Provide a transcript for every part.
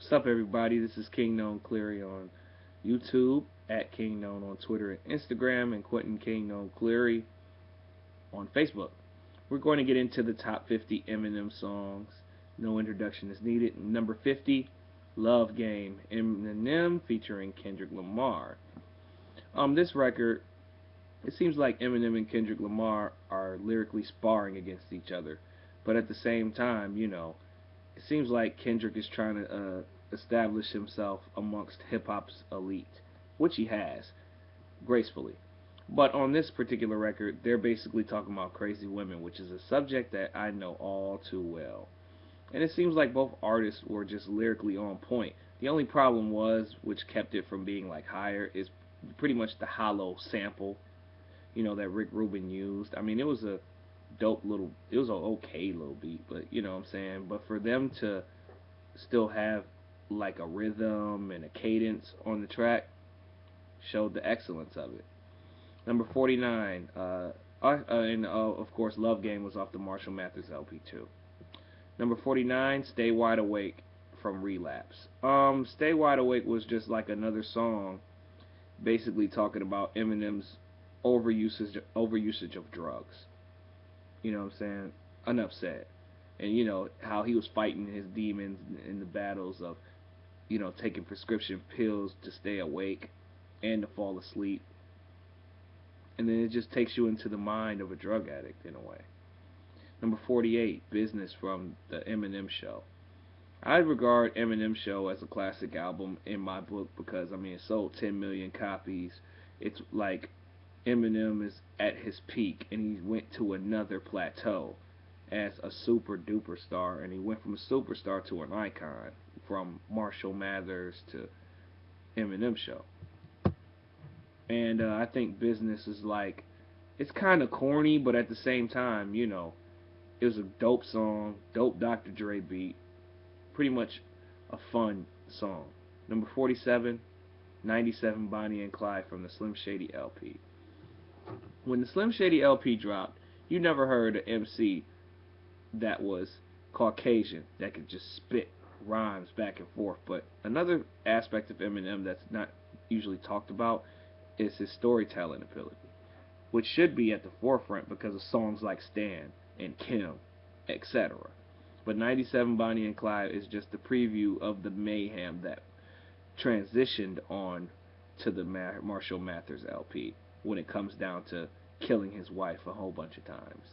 What's up, everybody? This is Kingknown Cleary on YouTube, at Kingknown on Twitter and Instagram, and Quentin Kingknown Cleary on Facebook. We're going to get into the top 50 Eminem songs. No introduction is needed. Number 50, Love Game, Eminem featuring Kendrick Lamar. This record, it seems like Eminem and Kendrick Lamar are lyrically sparring against each other, but at the same time, it seems like Kendrick is trying to establish himself amongst hip hop's elite, which he has gracefully. But on this particular record, they're basically talking about crazy women, which is a subject that I know all too well. And it seems like both artists were just lyrically on point. The only problem was, which kept it from being like higher, is pretty much the hollow sample, that Rick Rubin used. I mean, it was a it was an okay little beat, but you know what I'm saying. But for them to still have like a rhythm and a cadence on the track showed the excellence of it. Number 49, and of course, Love Game was off the Marshall Mathers LP too. Number 49, Stay Wide Awake from Relapse. Stay Wide Awake was just like another song, basically talking about Eminem's overusage of drugs. You know what I'm saying? Enough said. And how he was fighting his demons in the battles of taking prescription pills to stay awake and to fall asleep. And then it just takes you into the mind of a drug addict in a way. Number 48, Business from the Eminem Show. I regard Eminem Show as a classic album in my book because it sold 10 million copies. It's like Eminem is at his peak and he went to another plateau as a super duper star, and he went from a superstar to an icon, from Marshall Mathers to Eminem Show. And I think Business is like, it's kind of corny, but at the same time, it was a dope song, dope Dr. Dre beat, pretty much a fun song. Number 47, 97 Bonnie and Clyde from the Slim Shady LP. When the Slim Shady LP dropped, you never heard an MC that was Caucasian that could just spit rhymes back and forth. But another aspect of Eminem that's not usually talked about is his storytelling ability, which should be at the forefront because of songs like Stan and Kim, etc. But 97 Bonnie and Clyde is just a preview of the mayhem that transitioned on to the Marshall Mathers LP when it comes down to killing his wife a whole bunch of times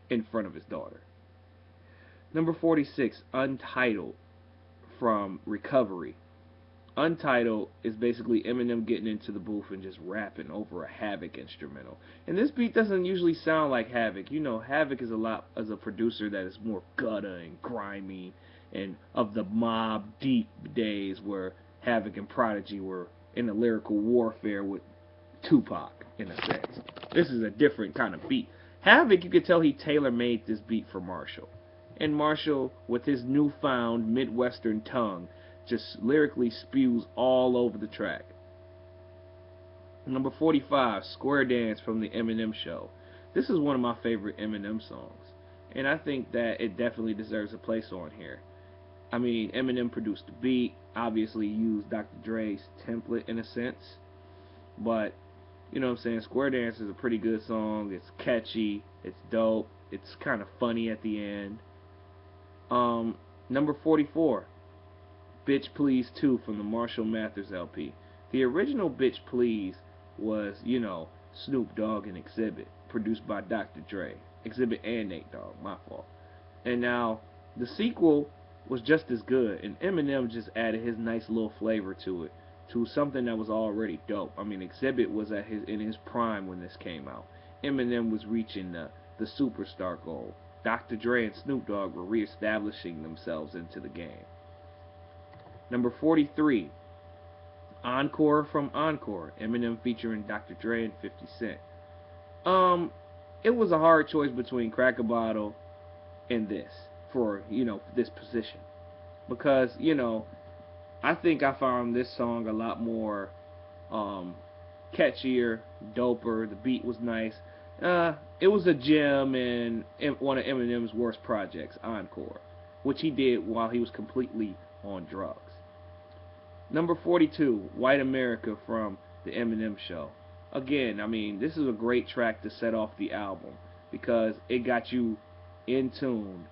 in front of his daughter. Number 46, Untitled from Recovery. Untitled is basically Eminem getting into the booth and just rapping over a Havoc instrumental. And this beat doesn't usually sound like Havoc. Havoc is as a producer that is more gutter and grimy and of the Mobb Deep days where Havoc and Prodigy were in a lyrical warfare with Tupac in a sense. This is a different kind of beat. Havoc, you could tell he tailor-made this beat for Marshall. And Marshall, with his newfound Midwestern tongue, just lyrically spews all over the track. Number 45, Square Dance from the Eminem Show. This is one of my favorite Eminem songs, and I think that it definitely deserves a place on here. Eminem produced the beat, obviously used Dr. Dre's template in a sense, but you know what I'm saying, Square Dance is a pretty good song. It's catchy, it's dope, it's kind of funny at the end. Number 44, Bitch Please 2 from the Marshall Mathers LP. The original Bitch Please was, Snoop Dogg and Exhibit, produced by Dr. Dre. Exhibit and Nate Dogg, my fault. And now, the sequel was just as good, and Eminem just added his nice little flavor to it, to something that was already dope. Exhibit was in his prime when this came out. Eminem was reaching the superstar goal. Dr. Dre and Snoop Dogg were reestablishing themselves into the game. Number 43, Encore from Encore, Eminem featuring Dr. Dre and 50 Cent. It was a hard choice between Crack a Bottle and this for this position, because I think I found this song a lot more catchier, doper. The beat was nice. It was a gem in one of Eminem's worst projects, Encore, which he did while he was completely on drugs. Number 42, White America from the Eminem Show. Again, I mean, this is a great track to set off the album because it got you in tune.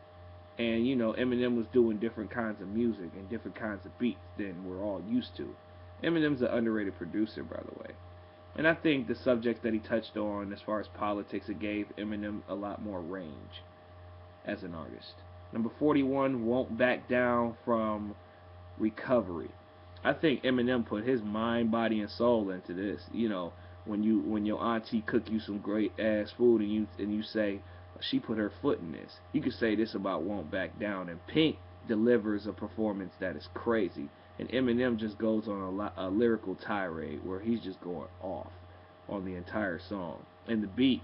And, Eminem was doing different kinds of music and different kinds of beats than we're all used to. Eminem's an underrated producer, by the way. And I think the subjects that he touched on as far as politics, it gave Eminem a lot more range as an artist. Number 41, Won't Back Down from Recovery. I think Eminem put his mind, body, and soul into this. When your auntie cook you some great ass food and you say she put her foot in this, you could say this about Won't Back Down. And Pink delivers a performance that is crazy, and Eminem just goes on a lyrical tirade where he's just going off on the entire song. And the beat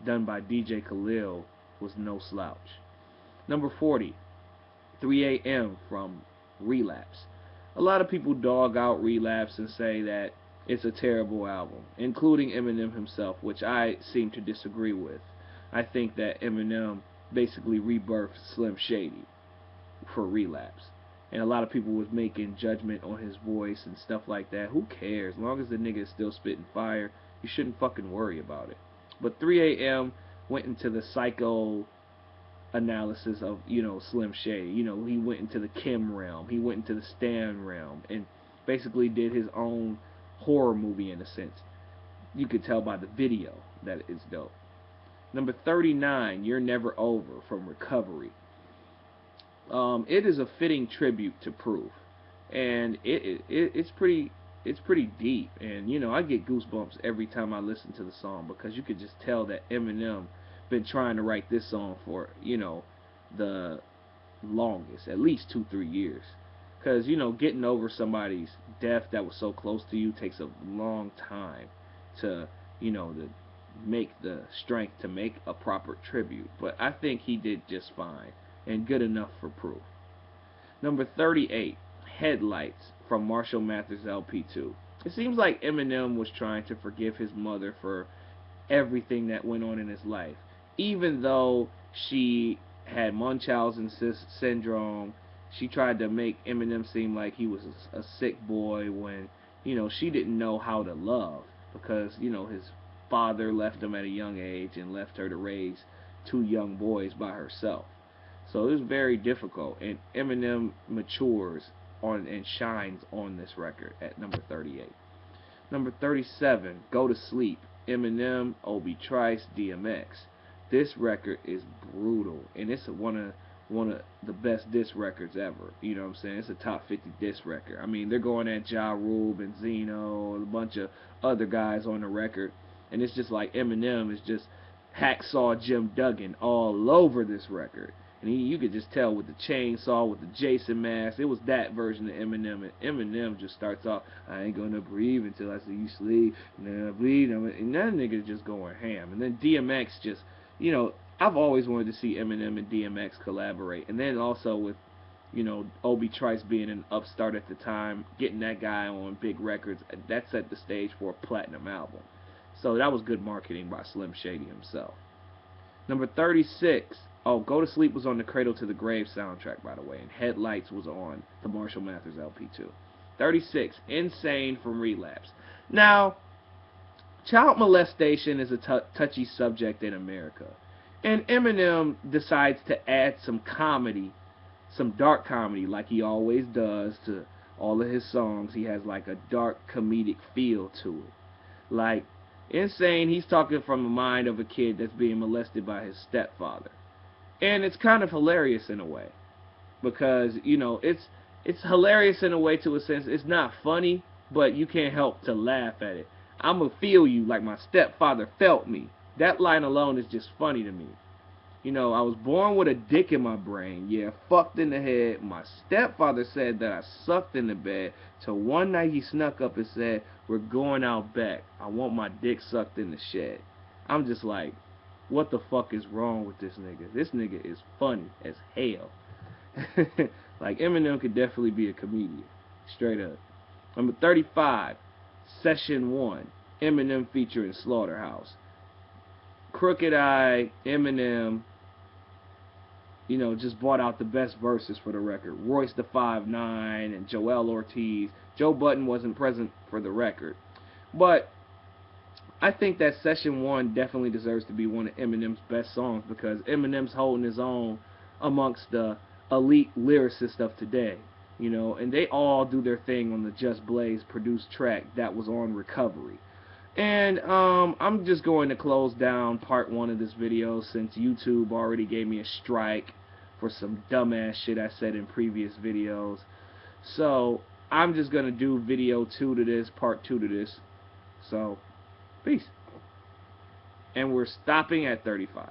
done by DJ Khalil was no slouch. Number 40, 3 a.m. from Relapse. A lot of people dog out Relapse and say that it's a terrible album, including Eminem himself, which I seem to disagree with. I think that Eminem basically rebirthed Slim Shady for Relapse. And a lot of people was making judgment on his voice and stuff like that. Who cares? As long as the nigga is still spitting fire, you shouldn't fucking worry about it. But 3 a.m. went into the psycho analysis of, Slim Shady. He went into the Kim realm. He went into the Stan realm and basically did his own horror movie in a sense. You could tell by the video that it's dope. Number 39, You're Never Over from Recovery. It is a fitting tribute to Proof, and it's pretty deep, and I get goosebumps every time I listen to the song because you could just tell that Eminem been trying to write this song for the longest, at least 2-3 years, because getting over somebody's death that was so close to you takes a long time to to make the strength to make a proper tribute. But I think he did just fine and good enough for Proof. Number 38, Headlights from Marshall Mathers LP2. It seems like Eminem was trying to forgive his mother for everything that went on in his life, even though she had Munchausen syndrome. She tried to make Eminem seem like he was a sick boy when she didn't know how to love because his father left him at a young age and left her to raise 2 young boys by herself. So it was very difficult, and Eminem matures on and shines on this record at number 38. Number 37, Go to Sleep, Eminem, Obi Trice, DMX. This record is brutal, and it's one of the best diss records ever. You know what I'm saying? It's a top 50 diss record. I mean, they're going at Ja Rule and Zeno and a bunch of other guys on the record, and it's just like Eminem is just hacksaw Jim Duggan all over this record. And you could just tell with the chainsaw, with the Jason mask, it was that version of Eminem. And Eminem just starts off, I ain't gonna breathe until I see you sleep, and then I bleed, and that nigga just going ham. And then DMX just, I've always wanted to see Eminem and DMX collaborate. And then also with, Obi Trice being an upstart at the time, getting that guy on big records, that set the stage for a platinum album. So that was good marketing by Slim Shady himself. Number 36, Go to Sleep was on the Cradle to the Grave soundtrack, by the way, and Headlights was on the Marshall Mathers LP2. 36, Insane from Relapse. Now, child molestation is a touchy subject in America, and Eminem decides to add some comedy, some dark comedy, like he always does to all of his songs. He has like a dark comedic feel to it. Like, Insane, he's talking from the mind of a kid that's being molested by his stepfather. And it's kind of hilarious in a way, because it's hilarious in a way to a sense. It's not funny, but you can't help to laugh at it. I'ma feel you like my stepfather felt me. That line alone is just funny to me. I was born with a dick in my brain. Yeah, fucked in the head. My stepfather said that I sucked in the bed. Till one night he snuck up and said, we're going out back. I want my dick sucked in the shed. I'm just like, what the fuck is wrong with this nigga? This nigga is funny as hell. Like, Eminem could definitely be a comedian. Straight up. Number 35, Session 1, Eminem featuring Slaughterhouse. Crooked Eye, Eminem, just brought out the best verses for the record. Royce the 5'9" and Joel Ortiz. Joe Budden wasn't present for the record. But I think that Session 1 definitely deserves to be one of Eminem's best songs, because Eminem's holding his own amongst the elite lyricists of today. And they all do their thing on the Just Blaze produced track that was on Recovery. And I'm just going to close down part 1 of this video, since YouTube already gave me a strike for some dumbass shit I said in previous videos. So I'm just going to do video 2 to this, part 2 to this. So peace. And we're stopping at 35.